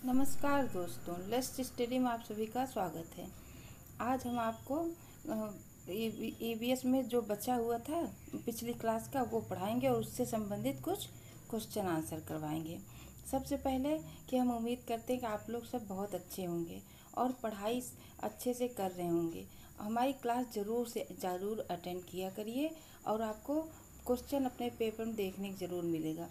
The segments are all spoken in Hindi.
नमस्कार दोस्तों, लेट्स स्टडी में आप सभी का स्वागत है। आज हम आपको ईवीएस में जो बचा हुआ था पिछली क्लास का वो पढ़ाएंगे और उससे संबंधित कुछ क्वेश्चन आंसर करवाएंगे। सबसे पहले कि हम उम्मीद करते हैं कि आप लोग सब बहुत अच्छे होंगे और पढ़ाई अच्छे से कर रहे होंगे। हमारी क्लास ज़रूर अटेंड किया करिए और आपको क्वेश्चन अपने पेपर में देखने को ज़रूर मिलेगा।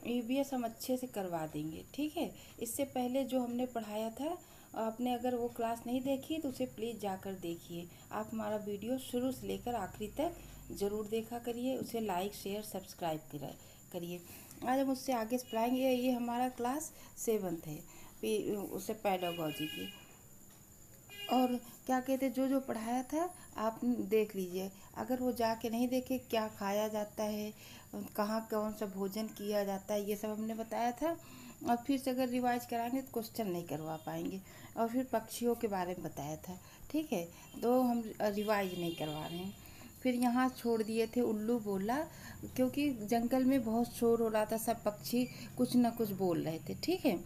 ईवीएस हम अच्छे से करवा देंगे, ठीक है। इससे पहले जो हमने पढ़ाया था, आपने अगर वो क्लास नहीं देखी तो उसे प्लीज़ जाकर देखिए। आप हमारा वीडियो शुरू से लेकर आखिरी तक ज़रूर देखा करिए, उसे लाइक शेयर सब्सक्राइब करिए। आज हम उससे आगे पढ़ाएंगे। ये हमारा क्लास 7th है, उसे पेडागोजी की। और क्या कहते जो जो पढ़ाया था आप देख लीजिए। अगर वो जाके नहीं देखे क्या खाया जाता है, कहाँ कौन सा भोजन किया जाता है, ये सब हमने बताया था। और फिर से अगर रिवाइज कराएंगे तो क्वेश्चन नहीं करवा पाएंगे। और फिर पक्षियों के बारे में बताया था, ठीक है। तो हम रिवाइज नहीं करवा रहे हैं। फिर यहाँ छोड़ दिए थे उल्लू बोला, क्योंकि जंगल में बहुत शोर हो रहा था, सब पक्षी कुछ न कुछ बोल रहे थे, ठीक है।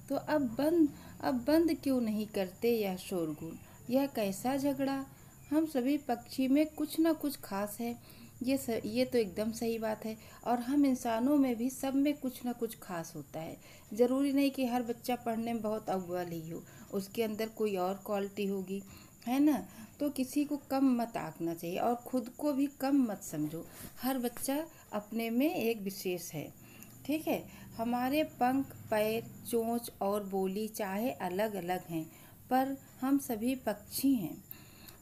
तो अब बंद क्यों नहीं करते यह शोरगुल, यह कैसा झगड़ा, हम सभी पक्षी में कुछ न कुछ खास है। ये तो एकदम सही बात है। और हम इंसानों में भी सब में कुछ न कुछ खास होता है। ज़रूरी नहीं कि हर बच्चा पढ़ने में बहुत अव्वल ही हो, उसके अंदर कोई और क्वालिटी होगी, है ना। तो किसी को कम मत आंकना चाहिए और खुद को भी कम मत समझो। हर बच्चा अपने में एक विशेष है, ठीक है। हमारे पंख, पैर, चोंच और बोली चाहे अलग अलग हैं, पर हम सभी पक्षी हैं।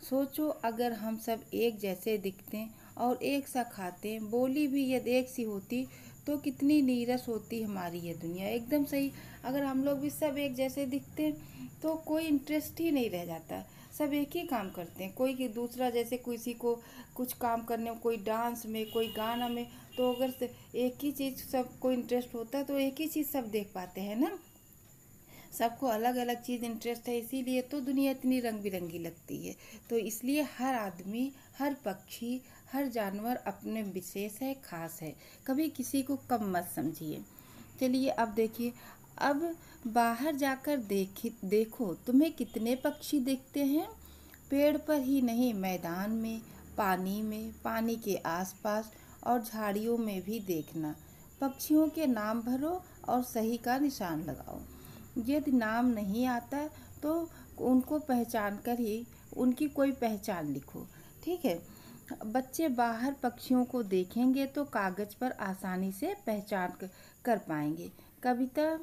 सोचो अगर हम सब एक जैसे दिखते और एक सा खाते, बोली भी यदि एक सी होती तो कितनी नीरस होती हमारी ये दुनिया। एकदम सही। अगर हम लोग भी सब एक जैसे दिखते तो कोई इंटरेस्ट ही नहीं रह जाता। सब एक ही काम करते हैं, कोई दूसरा जैसे किसी को कुछ काम करने में, कोई डांस में, कोई गाना में, तो अगर एक ही चीज़ सबको इंटरेस्ट होता है तो एक ही चीज़ सब देख पाते हैं ना। सबको अलग अलग चीज़ इंटरेस्ट है, इसीलिए तो दुनिया इतनी रंग बिरंगी लगती है। तो इसलिए हर आदमी, हर पक्षी, हर जानवर अपने विशेष है, खास है। कभी किसी को कम मत समझिए। चलिए अब देखिए। अब बाहर जाकर देखो तुम्हें कितने पक्षी दिखते हैं। पेड़ पर ही नहीं, मैदान में, पानी में, पानी के आसपास और झाड़ियों में भी देखना। पक्षियों के नाम भरो और सही का निशान लगाओ। यदि नाम नहीं आता तो उनको पहचान कर ही उनकी कोई पहचान लिखो, ठीक है। बच्चे बाहर पक्षियों को देखेंगे तो कागज़ पर आसानी से पहचान कर पाएंगे। कविता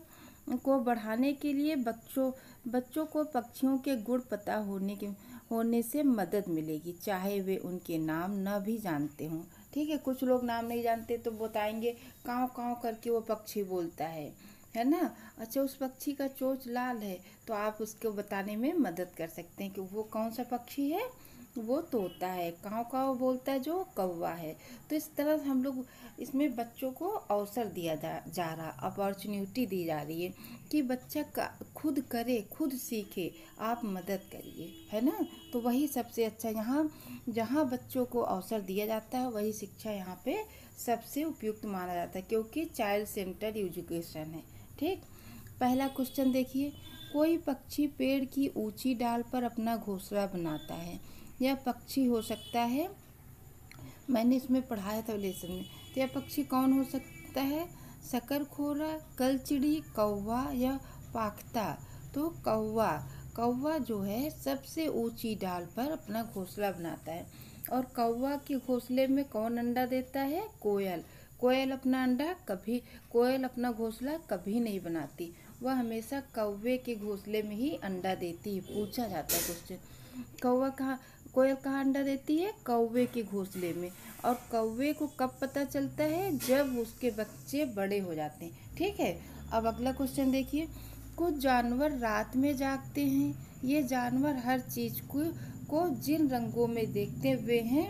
को बढ़ाने के लिए बच्चों को पक्षियों के गुण पता होने से मदद मिलेगी, चाहे वे उनके नाम न भी जानते हों, ठीक है। कुछ लोग नाम नहीं जानते तो बताएंगे काँव काँव करके वो पक्षी बोलता है ना। अच्छा, उस पक्षी का चोंच लाल है तो आप उसको बताने में मदद कर सकते हैं कि वो कौन सा पक्षी है। वो तोता है, काँव काँव बोलता है जो कौवा है। तो इस तरह हम लोग इसमें बच्चों को अवसर दिया जा रहा, अपॉर्चुनिटी दी जा रही है कि बच्चा खुद करे, खुद सीखे, आप मदद करिए, है ना। तो वही सबसे अच्छा, यहाँ जहाँ बच्चों को अवसर दिया जाता है वही शिक्षा यहाँ पे सबसे उपयुक्त माना जाता है, क्योंकि चाइल्ड सेंटर्ड एजुकेशन है, ठीक। पहला क्वेश्चन देखिए। कोई पक्षी पेड़ की ऊंची डाल पर अपना घोंसला बनाता है। यह पक्षी हो सकता है, मैंने इसमें पढ़ाया था लेसन में। तो यह पक्षी कौन हो सकता है? शकरखोरा, कलचिड़ी, कौवा या पाखता। तो कौवा, कौवा जो है सबसे ऊंची डाल पर अपना घोंसला बनाता है। और कौवा के घोंसले में कौन अंडा देता है? कोयल। कोयल अपना घोंसला कभी नहीं बनाती, वह हमेशा कौवे के घोंसले में ही अंडा देती है। पूछा जाता है क्वेश्चन, कोयल कहाँ अंडा देती है? कौवे के घोंसले में। और कौवे को कब पता चलता है? जब उसके बच्चे बड़े हो जाते हैं, ठीक है। अब अगला क्वेश्चन देखिए। कुछ जानवर रात में जागते हैं। ये जानवर हर चीज को जिन रंगों में देखते हुए हैं,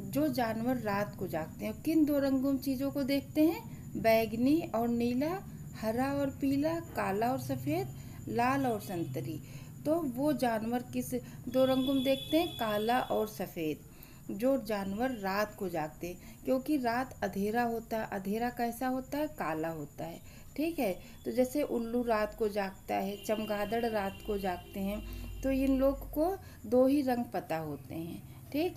जो जानवर रात को जागते हैं किन दो रंगों में चीज़ों को देखते हैं? बैगनी और नीला, हरा और पीला, काला और सफ़ेद, लाल और संतरी। तो वो जानवर किस दो रंगों में देखते हैं? काला और सफ़ेद। जो जानवर रात को जागते हैं, क्योंकि रात अंधेरा होता है। अंधेरा कैसा होता है? काला होता है, ठीक है। तो जैसे उल्लू रात को जागता है, चमगादड़ रात को जागते हैं, तो इन लोग को 2 ही रंग पता होते हैं। ठीक।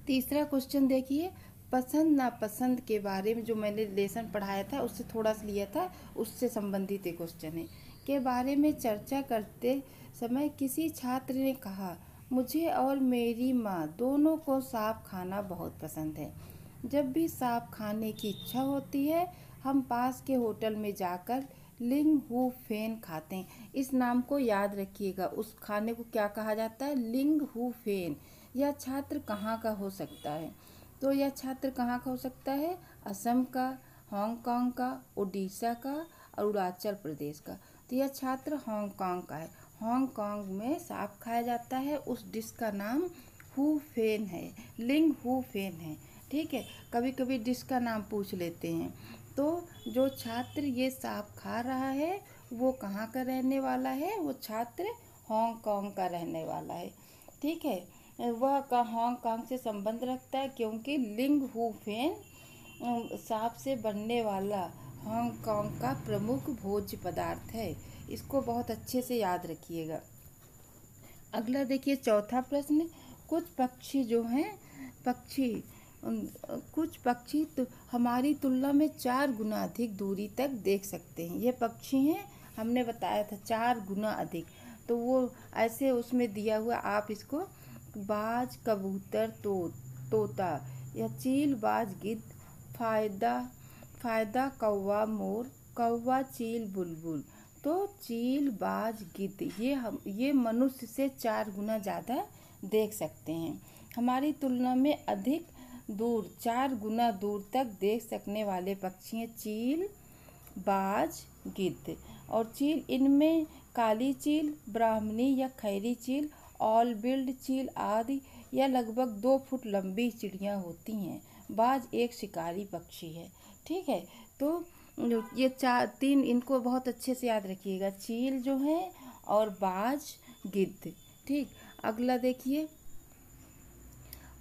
तीसरा क्वेश्चन देखिए, पसंद नापसंद के बारे में जो मैंने लेसन पढ़ाया था उससे थोड़ा सा लिया था, उससे संबंधित एक क्वेश्चन है। के बारे में चर्चा करते समय किसी छात्र ने कहा, मुझे और मेरी माँ दोनों को सांप खाना बहुत पसंद है। जब भी सांप खाने की इच्छा होती है हम पास के होटल में जाकर लिंग हू फेन खाते हैं। इस नाम को याद रखिएगा, उस खाने को क्या कहा जाता है? लिंग हू फेन। यह छात्र कहाँ का हो सकता है? तो यह छात्र कहाँ का हो सकता है? असम का, हांगकांग का, उड़ीसा का, अरुणाचल प्रदेश का। तो यह छात्र हांगकांग का है। हांगकांग में सांप खाया जाता है, उस डिश का नाम हू फेन है, लिंग हू फेन है। ठीक है, कभी कभी डिश का नाम पूछ लेते हैं। तो जो छात्र ये सांप खा रहा है वो कहाँ का रहने वाला है? वो छात्र हांगकांग का रहने वाला है। ठीक है, वह का हांगकांग से संबंध रखता है क्योंकि लिंग हू फेन सांप से बनने वाला हांगकांग का प्रमुख भोज्य पदार्थ है। इसको बहुत अच्छे से याद रखिएगा। अगला देखिए, चौथा प्रश्न, कुछ पक्षी जो हैं कुछ पक्षी तो हमारी तुलना में 4 गुना अधिक दूरी तक देख सकते हैं। ये पक्षी हैं, हमने बताया था 4 गुना अधिक। तो वो ऐसे उसमें दिया हुआ, आप इसको बाज, कबूतर, तोता या चील, बाज, गिद्ध, फायदा, कौवा, मोर, कौवा, चील, बुलबुल। तो चील, बाज, गिद्ध ये मनुष्य से 4 गुना ज़्यादा देख सकते हैं। हमारी तुलना में अधिक दूर, 4 गुना दूर तक देख सकने वाले पक्षी हैं चील, बाज, गिद्ध और चील। इनमें काली चील, ब्राह्मणी या खैरी चील, ऑल बिल्ड चील आदि या लगभग 2 फुट लंबी चिड़ियाँ होती हैं। बाज एक शिकारी पक्षी है। ठीक है, तो ये 3 इनको बहुत अच्छे से याद रखिएगा, चील जो है और बाज, गिद्ध। ठीक। अगला देखिए,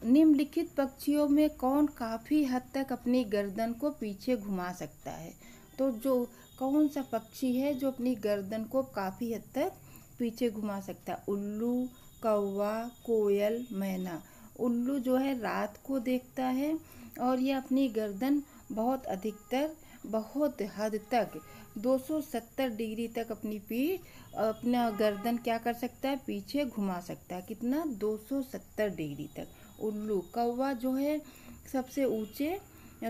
निम्नलिखित पक्षियों में कौन काफ़ी हद तक अपनी गर्दन को पीछे घुमा सकता है? तो जो कौन सा पक्षी है जो अपनी गर्दन को काफ़ी हद तक पीछे घुमा सकता है? उल्लू, कौवा, कोयल, मैना। उल्लू जो है रात को देखता है और यह अपनी गर्दन बहुत हद तक 270 डिग्री तक अपना गर्दन क्या कर सकता है? पीछे घुमा सकता है। कितना? 270 डिग्री तक। उल्लू। कौवा जो है सबसे ऊंचे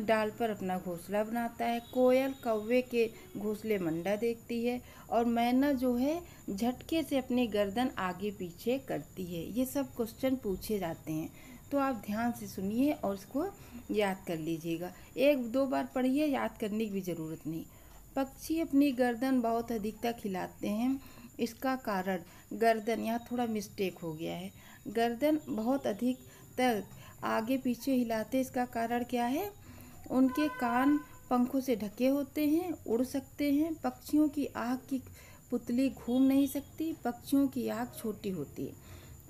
डाल पर अपना घोंसला बनाता है। कोयल कौवे के घोंसले मंडा देखती है और मैना जो है झटके से अपनी गर्दन आगे पीछे करती है। ये सब क्वेश्चन पूछे जाते हैं, तो आप ध्यान से सुनिए और इसको याद कर लीजिएगा। 1-2 बार पढ़िए, याद करने की भी ज़रूरत नहीं। पक्षी अपनी गर्दन बहुत अधिक तक हिलाते हैं। इसका कारण गर्दन, यहाँ थोड़ा मिस्टेक हो गया है, गर्दन बहुत अधिक तक आगे पीछे हिलाते, इसका कारण क्या है? उनके कान पंखों से ढके होते हैं, उड़ सकते हैं। पक्षियों की आँख की पुतली घूम नहीं सकती, पक्षियों की आँख छोटी होती है।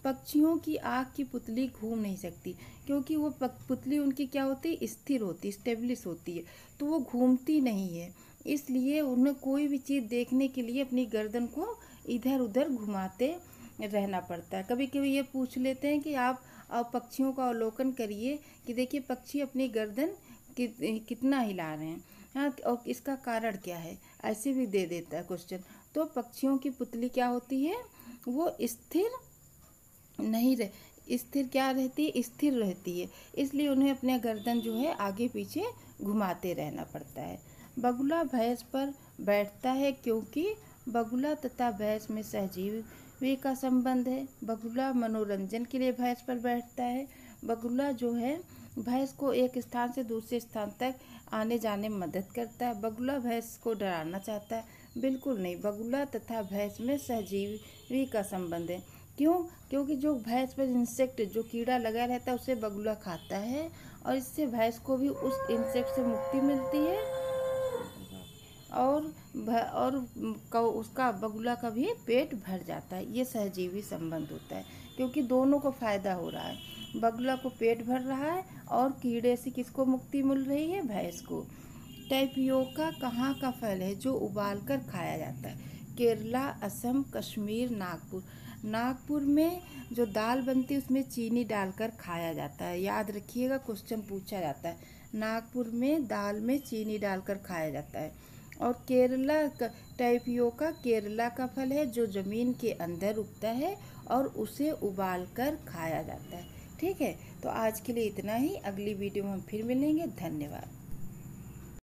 पक्षियों की आँख की पुतली घूम नहीं सकती क्योंकि वो पुतली उनकी क्या होती है? स्थिर होती, स्टेब्लिश होती है, तो वो घूमती नहीं है। इसलिए उन्हें कोई भी चीज़ देखने के लिए अपनी गर्दन को इधर उधर घुमाते रहना पड़ता है। कभी कभी ये पूछ लेते हैं कि आप पक्षियों का अवलोकन करिए कि देखिए पक्षी अपनी गर्दन कितना हिला रहे हैं, हाँ, और इसका कारण क्या है, ऐसे भी दे देता है क्वेश्चन। तो पक्षियों की पुतली क्या होती है? वो स्थिर नहीं रह स्थिर क्या रहती है? स्थिर रहती है, इसलिए उन्हें अपने गर्दन जो है आगे पीछे घुमाते रहना पड़ता है। बगुला भैंस पर बैठता है क्योंकि बगुला तथा भैंस में सहजीवी का संबंध है। बगुला मनोरंजन के लिए भैंस पर बैठता है। बगुला जो है भैंस को एक स्थान से दूसरे स्थान तक आने जाने में मदद करता है। बगुला भैंस को डराना चाहता है? बिल्कुल नहीं, बगुला तथा भैंस में सहजीवी का संबंध है। क्यों? क्योंकि जो भैंस पर इंसेक्ट, जो कीड़ा लगा रहता है, उसे बगुला खाता है और इससे भैंस को भी उस इंसेक्ट से मुक्ति मिलती है और उसका बगुला का भी पेट भर जाता है। ये सहजीवी संबंध होता है क्योंकि दोनों को फायदा हो रहा है। बगुला को पेट भर रहा है और कीड़े से किसको मुक्ति मिल रही है? भैंस को। टैपियोका कहाँ का फल है जो उबालकर खाया जाता है? केरला, असम, कश्मीर, नागपुर। नागपुर में जो दाल बनती है उसमें चीनी डालकर खाया जाता है, याद रखिएगा, क्वेश्चन पूछा जाता है। नागपुर में दाल में चीनी डालकर खाया जाता है। और टैपियोका केरला का फल है जो ज़मीन के अंदर उगता है और उसे उबालकर खाया जाता है। ठीक है, तो आज के लिए इतना ही। अगली वीडियो में हम फिर मिलेंगे। धन्यवाद।